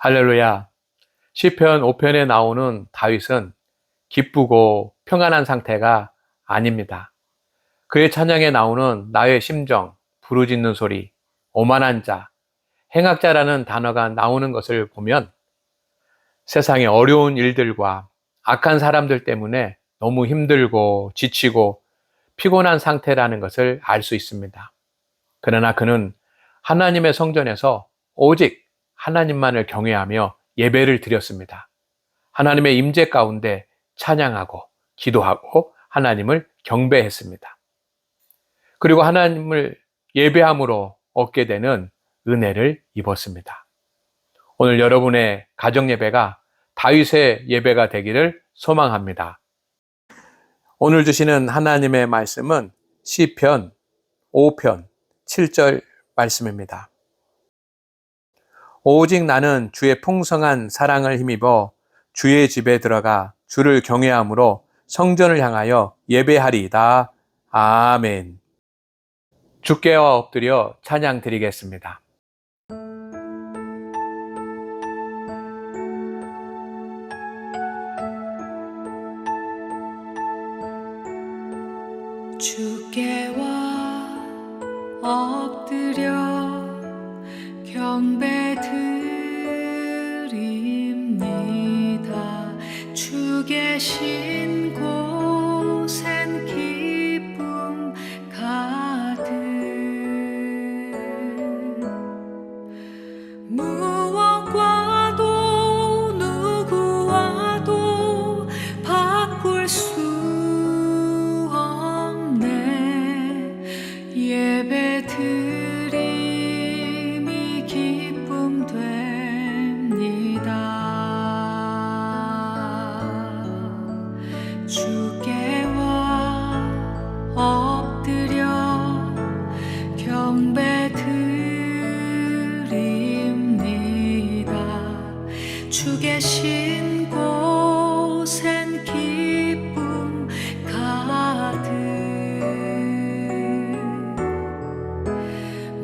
할렐루야. 시편 5편에 나오는 다윗은 기쁘고 평안한 상태가 아닙니다. 그의 찬양에 나오는 나의 심정, 부르짖는 소리, 오만한 자, 행악자라는 단어가 나오는 것을 보면 세상의 어려운 일들과 악한 사람들 때문에 너무 힘들고 지치고 피곤한 상태라는 것을 알 수 있습니다. 그러나 그는 하나님의 성전에서 오직 하나님만을 경외하며 예배를 드렸습니다. 하나님의 임재 가운데 찬양하고 기도하고 하나님을 경배했습니다. 그리고 하나님을 예배함으로 얻게 되는 은혜를 입었습니다. 오늘 여러분의 가정 예배가 다윗의 예배가 되기를 소망합니다. 오늘 주시는 하나님의 말씀은 시편 5편 7절 말씀입니다. 오직 나는 주의 풍성한 사랑을 힘입어 주의 집에 들어가 주를 경외함으로 성전을 향하여 예배하리이다. 아멘. 주께 엎드려 찬양 드리겠습니다. 주께와 엎드려 경배드립니다. 주 계신 곳엔 기쁨 가득. 무엇과도 누구와도 바꿀 수 없네. 예배 드림이 기쁨 됩니다. 주께와 엎드려 경배드립니다. 주 계신 곳엔 기쁨 가득.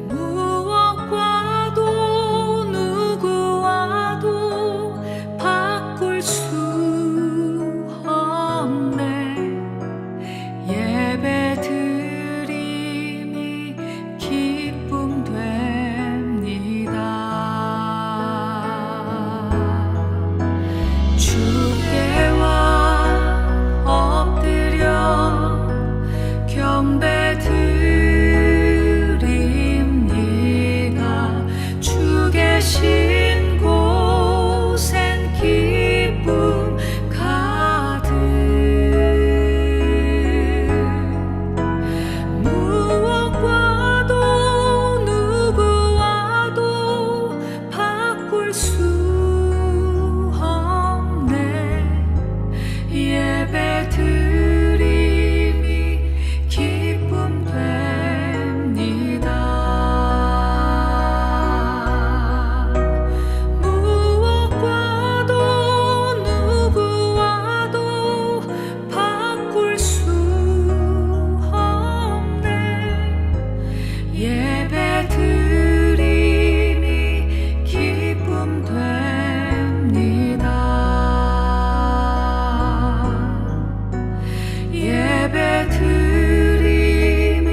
무엇과도 누구와도 바꿀 수 없네. 예배 드림이 기쁨 됩니다. 주께와 엎드려 경배드립니다. 주 계신 곳엔 기쁨 가득. 무엇과도 누구와도 바꿀 수 없네. 예배 드림이 기쁨 됩니다. 무엇과도 누구와도 바꿀 수 없네. 예배 드림이 기쁨 됩니다. 예배 드림이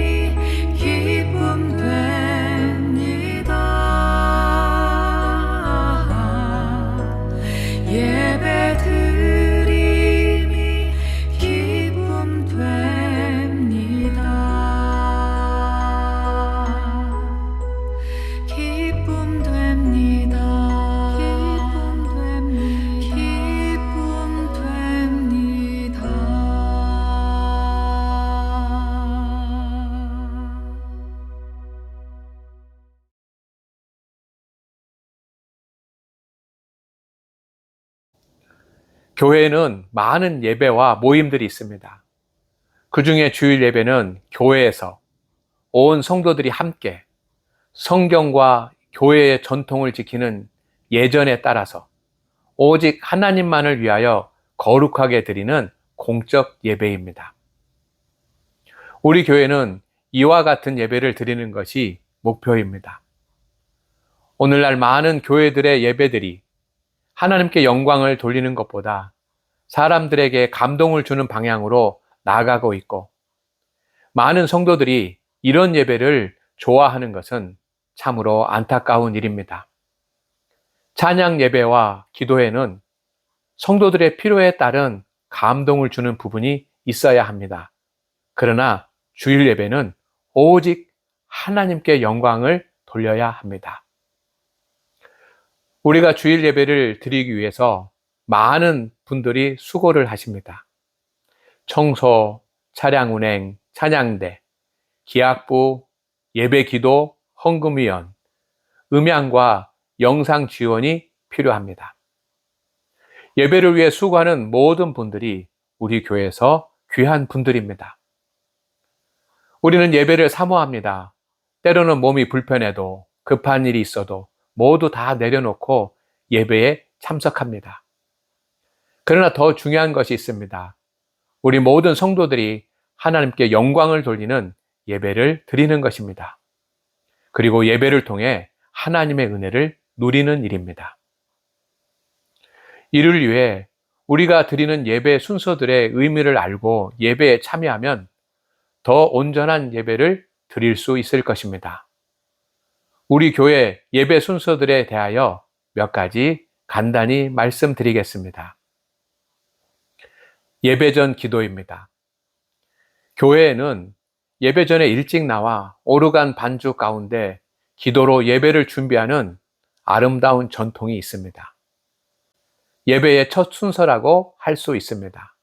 기쁨 됩니다. 예배 드림이 기쁨 됩니다. 기쁨 됩니다. 기쁨 됩니다. 교회에는 많은 예배와 모임들이 있습니다. 그 중에 주일 예배는 교회에서 온 성도들이 함께 성경과 교회의 전통을 지키는 예전에 따라서 오직 하나님만을 위하여 거룩하게 드리는 공적 예배입니다. 우리 교회는 이와 같은 예배를 드리는 것이 목표입니다. 오늘날 많은 교회들의 예배들이 하나님께 영광을 돌리는 것보다 사람들에게 감동을 주는 방향으로 나아가고 있고, 많은 성도들이 이런 예배를 좋아하는 것은 참으로 안타까운 일입니다. 찬양 예배와 기도에는 성도들의 필요에 따른 감동을 주는 부분이 있어야 합니다. 그러나 주일 예배는 오직 하나님께 영광을 돌려야 합니다. 우리가 주일 예배를 드리기 위해서 많은 분들이 수고를 하십니다. 청소, 차량 운행, 찬양대, 기악부, 예배 기도, 헌금위원, 음향과 영상 지원이 필요합니다. 예배를 위해 수고하는 모든 분들이 우리 교회에서 귀한 분들입니다. 우리는 예배를 사모합니다. 때로는 몸이 불편해도 급한 일이 있어도 모두 다 내려놓고 예배에 참석합니다. 그러나 더 중요한 것이 있습니다. 우리 모든 성도들이 하나님께 영광을 돌리는 예배를 드리는 것입니다. 그리고 예배를 통해 하나님의 은혜를 누리는 일입니다. 이를 위해 우리가 드리는 예배 순서들의 의미를 알고 예배에 참여하면 더 온전한 예배를 드릴 수 있을 것입니다. 우리 교회 예배 순서들에 대하여 몇 가지 간단히 말씀드리겠습니다. 예배 전 기도입니다. 교회에는 예배 전에 일찍 나와 오르간 반주 가운데 기도로 예배를 준비하는 아름다운 전통이 있습니다. 예배의 첫 순서라고 할 수 있습니다.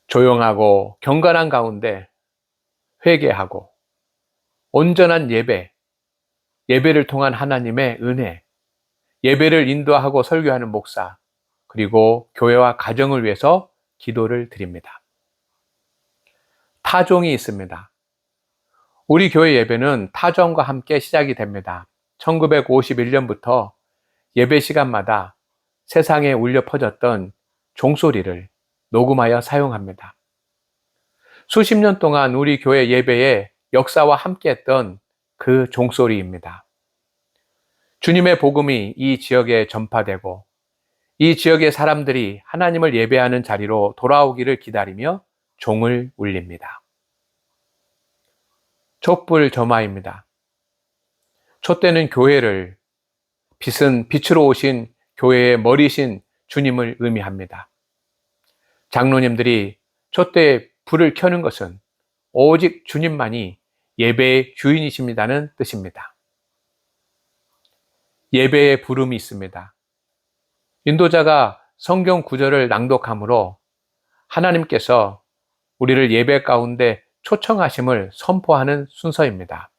조용하고 경건한 가운데 회개하고 온전한 예배, 예배를 통한 하나님의 은혜, 예배를 인도하고 설교하는 목사, 그리고 교회와 가정을 위해서 기도를 드립니다. 타종이 있습니다. 우리 교회 예배는 타종과 함께 시작이 됩니다. 1951년부터 예배 시간마다 세상에 울려 퍼졌던 종소리를 녹음하여 사용합니다. 수십 년 동안 우리 교회 예배의 역사와 함께했던 그 종소리입니다. 주님의 복음이 이 지역에 전파되고 이 지역의 사람들이 하나님을 예배하는 자리로 돌아오기를 기다리며 종을 울립니다. 촛불 점화입니다. 촛대는 교회를, 빛은 빛으로 오신 교회의 머리신 주님을 의미합니다. 장로님들이 촛대에 불을 켜는 것은 오직 주님만이 예배의 주인이십니다는 뜻입니다. 예배의 부름이 있습니다. 인도자가 성경 구절을 낭독함으로 하나님께서 우리를 예배 가운데 초청하심을 선포하는 순서입니다.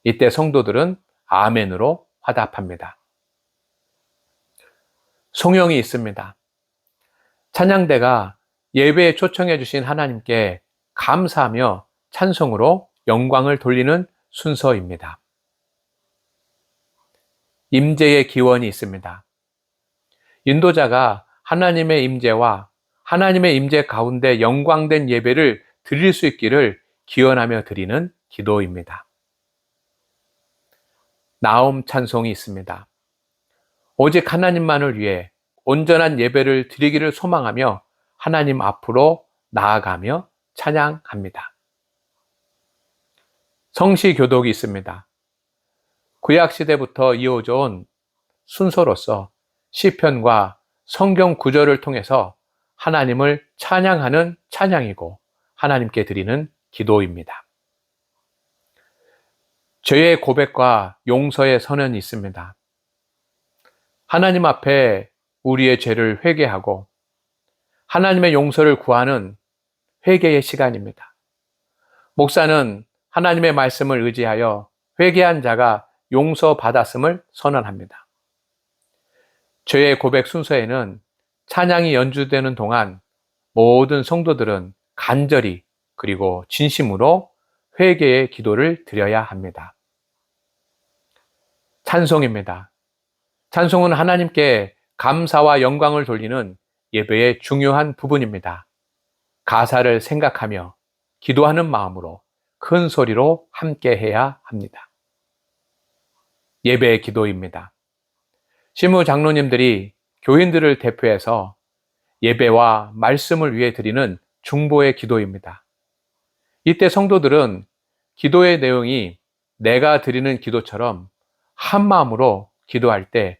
이때 성도들은 아멘으로 화답합니다. 송영이 있습니다. 찬양대가 예배에 초청해 주신 하나님께 감사하며 찬송으로 영광을 돌리는 순서입니다. 임재의 기원이 있습니다. 인도자가 하나님의 임재와 하나님의 임재 가운데 영광된 예배를 드릴 수 있기를 기원하며 드리는 기도입니다. 나옴 찬송이 있습니다. 오직 하나님만을 위해 온전한 예배를 드리기를 소망하며 하나님 앞으로 나아가며 찬양합니다. 성시교독이 있습니다. 구약시대부터 이어져 온 순서로서 시편과 성경 구절을 통해서 하나님을 찬양하는 찬양이고 하나님께 드리는 기도입니다. 죄의 고백과 용서의 선언이 있습니다. 하나님 앞에 우리의 죄를 회개하고 하나님의 용서를 구하는 회개의 시간입니다. 목사는 하나님의 말씀을 의지하여 회개한 자가 용서받았음을 선언합니다. 죄의 고백 순서에는 찬양이 연주되는 동안 모든 성도들은 간절히 그리고 진심으로 회개의 기도를 드려야 합니다. 찬송입니다. 찬송은 하나님께 감사와 영광을 돌리는 예배의 중요한 부분입니다. 가사를 생각하며 기도하는 마음으로 큰 소리로 함께 해야 합니다. 예배의 기도입니다. 신무 장로님들이 교인들을 대표해서 예배와 말씀을 위해 드리는 중보의 기도입니다. 이때 성도들은 기도의 내용이 내가 드리는 기도처럼 한 마음으로 기도할 때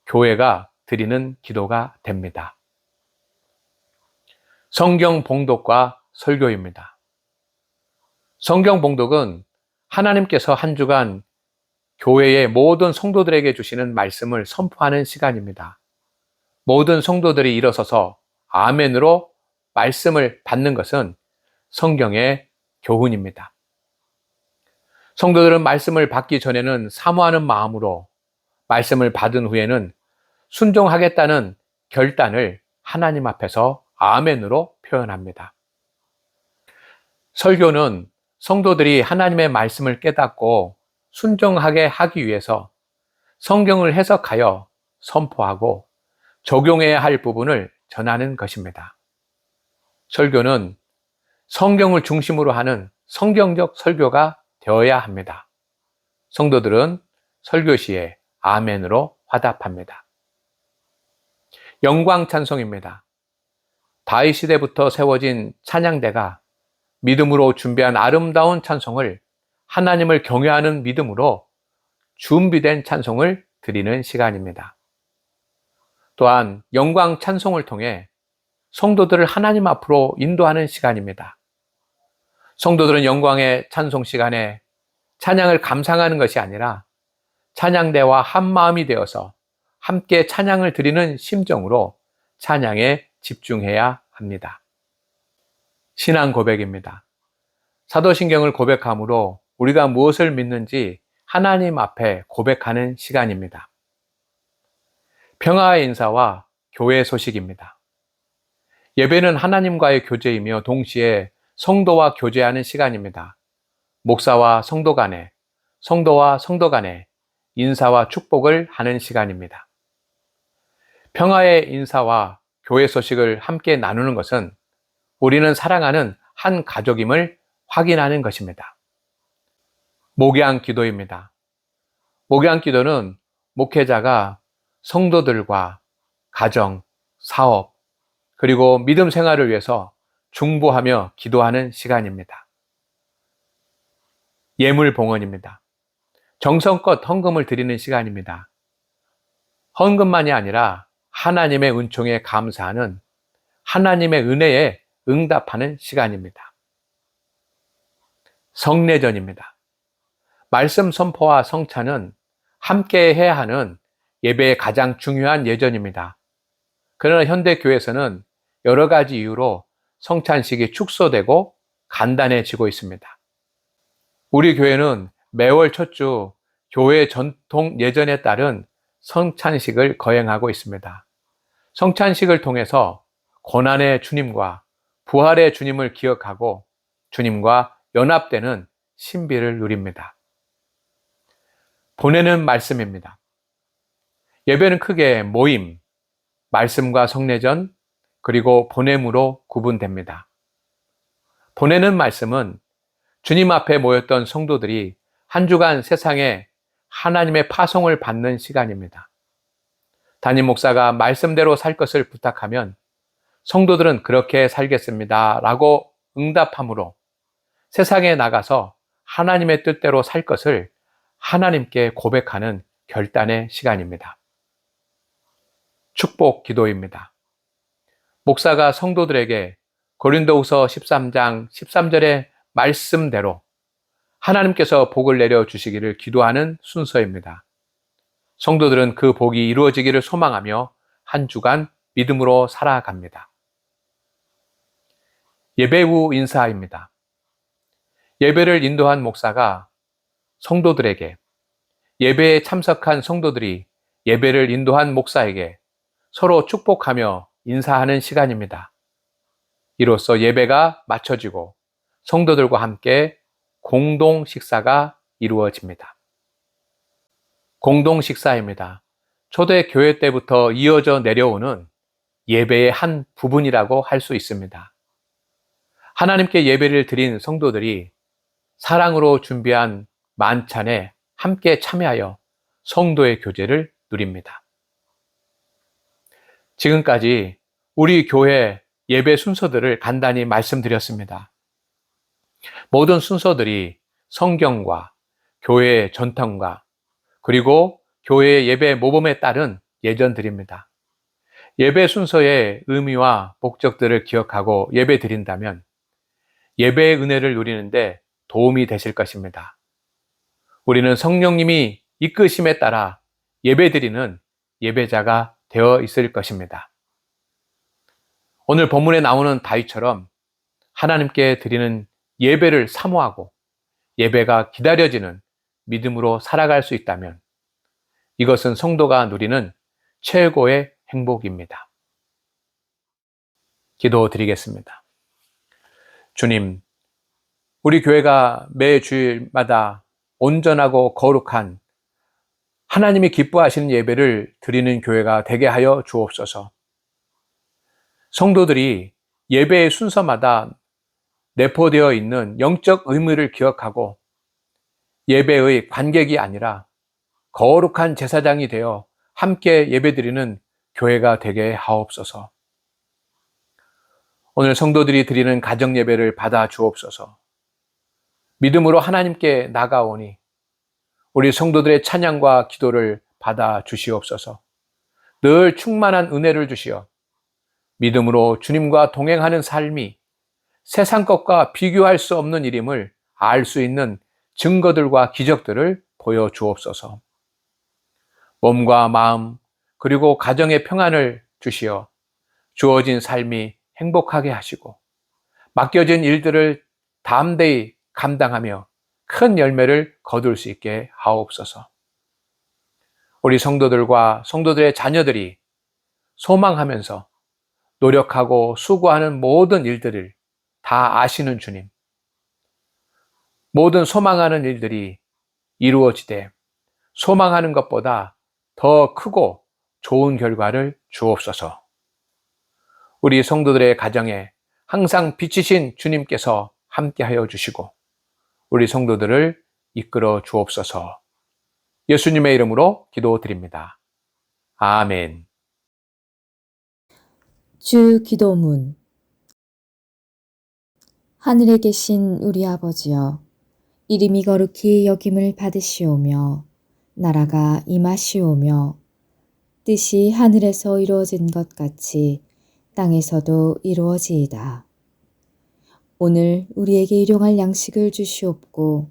교회가 드리는 기도가 됩니다. 성경 봉독과 설교입니다. 성경 봉독은 하나님께서 한 주간 교회의 모든 성도들에게 주시는 말씀을 선포하는 시간입니다. 모든 성도들이 일어서서 아멘으로 말씀을 받는 것은 성경의 교훈입니다. 성도들은 말씀을 받기 전에는 사모하는 마음으로, 말씀을 받은 후에는 순종하겠다는 결단을 하나님 앞에서 아멘으로 표현합니다. 설교는 성도들이 하나님의 말씀을 깨닫고 순종하게 하기 위해서 성경을 해석하여 선포하고 적용해야 할 부분을 전하는 것입니다. 설교는 성경을 중심으로 하는 성경적 설교가 되어야 합니다. 성도들은 설교 시에 아멘으로 화답합니다. 영광 찬송입니다. 다윗 시대부터 세워진 찬양대가 믿음으로 준비한 아름다운 찬송을 하나님을 경외하는 믿음으로 준비된 찬송을 드리는 시간입니다. 또한 영광 찬송을 통해 성도들을 하나님 앞으로 인도하는 시간입니다. 성도들은 영광의 찬송 시간에 찬양을 감상하는 것이 아니라 찬양대와 한 마음이 되어서 함께 찬양을 드리는 심정으로 찬양에 집중해야 합니다. 신앙 고백입니다. 사도신경을 고백함으로 우리가 무엇을 믿는지 하나님 앞에 고백하는 시간입니다. 평화의 인사와 교회 소식입니다. 예배는 하나님과의 교제이며 동시에 성도와 교제하는 시간입니다. 목사와 성도 간에, 성도와 성도 간에 인사와 축복을 하는 시간입니다. 평화의 인사와 교회 소식을 함께 나누는 것은 우리는 사랑하는 한 가족임을 확인하는 것입니다. 목양 기도입니다. 목양 기도는 목회자가 성도들과 가정, 사업, 그리고 믿음 생활을 위해서 중보하며 기도하는 시간입니다. 예물 봉헌입니다. 정성껏 헌금을 드리는 시간입니다. 헌금만이 아니라 하나님의 은총에 감사하는, 하나님의 은혜에 응답하는 시간입니다. 성례전입니다. 말씀 선포와 성찬은 함께 해야 하는 예배의 가장 중요한 예전입니다. 그러나 현대교회에서는 여러 가지 이유로 성찬식이 축소되고 간단해지고 있습니다. 우리 교회는 매월 첫 주 교회 전통 예전에 따른 성찬식을 거행하고 있습니다. 성찬식을 통해서 고난의 주님과 부활의 주님을 기억하고 주님과 연합되는 신비를 누립니다. 보내는 말씀입니다. 예배는 크게 모임, 말씀과 성례전, 그리고 보냄으로 구분됩니다. 보내는 말씀은 주님 앞에 모였던 성도들이 한 주간 세상에 하나님의 파송을 받는 시간입니다. 담임 목사가 말씀대로 살 것을 부탁하면 성도들은 그렇게 살겠습니다 라고 응답함으로 세상에 나가서 하나님의 뜻대로 살 것을 하나님께 고백하는 결단의 시간입니다. 축복 기도입니다. 목사가 성도들에게 고린도후서 13장 13절의 말씀대로 하나님께서 복을 내려 주시기를 기도하는 순서입니다. 성도들은 그 복이 이루어지기를 소망하며 한 주간 믿음으로 살아갑니다. 예배 후 인사입니다. 예배를 인도한 목사가 성도들에게, 예배에 참석한 성도들이 예배를 인도한 목사에게 서로 축복하며 인사하는 시간입니다. 이로써 예배가 마쳐지고 성도들과 함께 공동 식사가 이루어집니다. 공동 식사입니다. 초대 교회 때부터 이어져 내려오는 예배의 한 부분이라고 할 수 있습니다. 하나님께 예배를 드린 성도들이 사랑으로 준비한 만찬에 함께 참여하여 성도의 교제를 누립니다. 지금까지 우리 교회 예배 순서들을 간단히 말씀드렸습니다. 모든 순서들이 성경과 교회의 전통과 그리고 교회의 예배 모범에 따른 예전들입니다. 예배 순서의 의미와 목적들을 기억하고 예배 드린다면 예배의 은혜를 누리는데 도움이 되실 것입니다. 우리는 성령님이 이끄심에 따라 예배 드리는 예배자가 되어 있을 것입니다. 오늘 본문에 나오는 다윗처럼 하나님께 드리는 예배를 사모하고 예배가 기다려지는 믿음으로 살아갈 수 있다면 이것은 성도가 누리는 최고의 행복입니다. 기도드리겠습니다. 주님, 우리 교회가 매 주일마다 온전하고 거룩한 하나님이 기뻐하시는 예배를 드리는 교회가 되게 하여 주옵소서. 성도들이 예배의 순서마다 내포되어 있는 영적 의무를 기억하고 예배의 관객이 아니라 거룩한 제사장이 되어 함께 예배드리는 교회가 되게 하옵소서. 오늘 성도들이 드리는 가정 예배를 받아 주옵소서. 믿음으로 하나님께 나가오니 우리 성도들의 찬양과 기도를 받아 주시옵소서. 늘 충만한 은혜를 주시어 믿음으로 주님과 동행하는 삶이 세상 것과 비교할 수 없는 일임을 알 수 있는 증거들과 기적들을 보여 주옵소서. 몸과 마음 그리고 가정의 평안을 주시어 주어진 삶이 행복하게 하시고 맡겨진 일들을 담대히 감당하며 큰 열매를 거둘 수 있게 하옵소서. 우리 성도들과 성도들의 자녀들이 소망하면서 노력하고 수고하는 모든 일들을 다 아시는 주님, 모든 소망하는 일들이 이루어지되 소망하는 것보다 더 크고 좋은 결과를 주옵소서. 우리 성도들의 가정에 항상 빛이신 주님께서 함께하여 주시고 우리 성도들을 이끌어 주옵소서. 예수님의 이름으로 기도드립니다. 아멘. 주 기도문. 하늘에 계신 우리 아버지여, 이름이 거룩히 여김을 받으시오며 나라가 임하시오며 뜻이 하늘에서 이루어진 것 같이 땅에서도 이루어지이다. 오늘 우리에게 일용할 양식을 주시옵고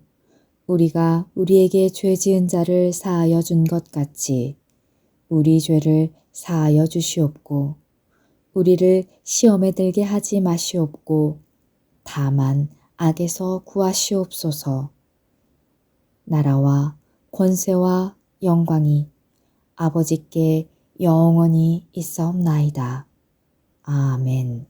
우리가 우리에게 죄 지은 자를 사하여 준 것 같이 우리 죄를 사하여 주시옵고 우리를 시험에 들게 하지 마시옵고 다만 악에서 구하시옵소서. 나라와 권세와 영광이 아버지께 영원히 있사옵나이다. 아멘.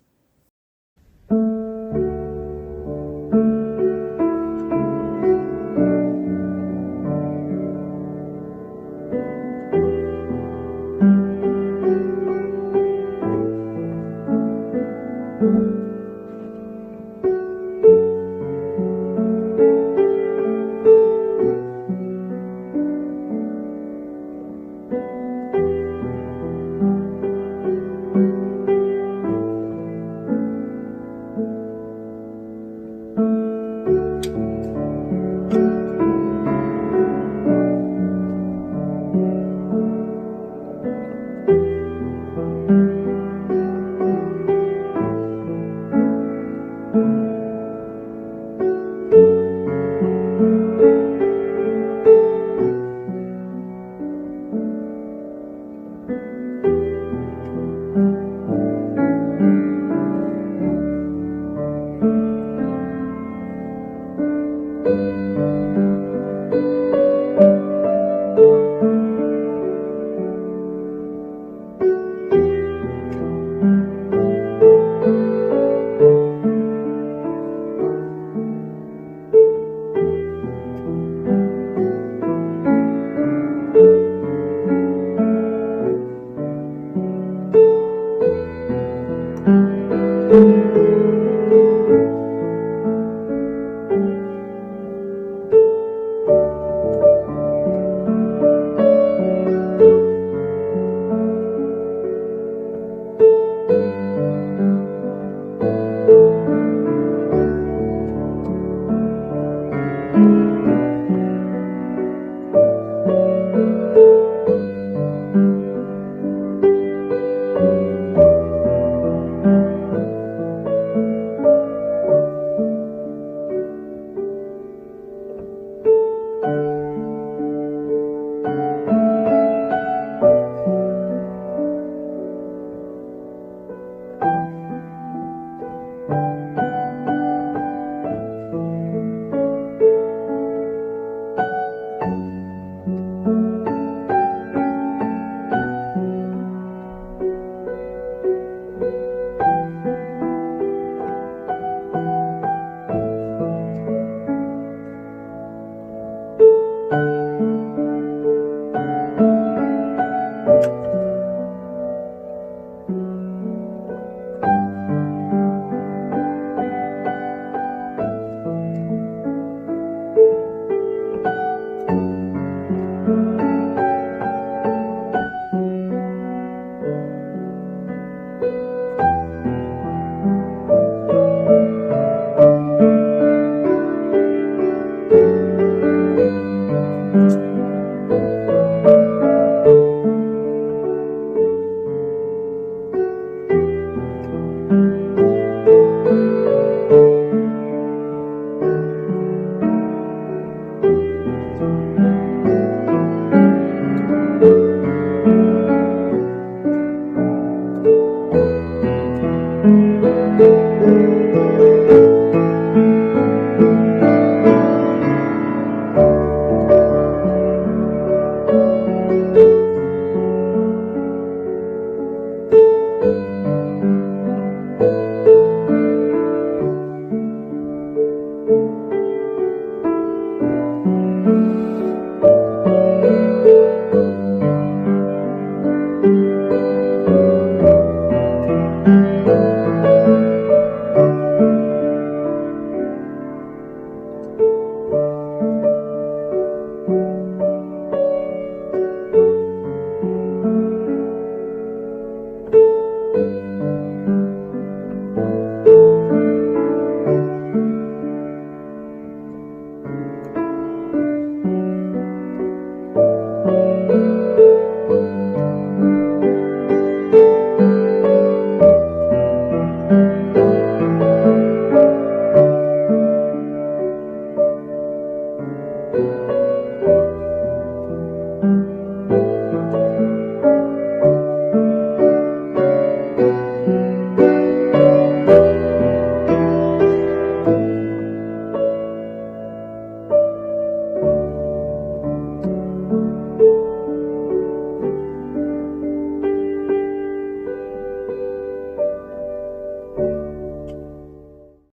됩니다.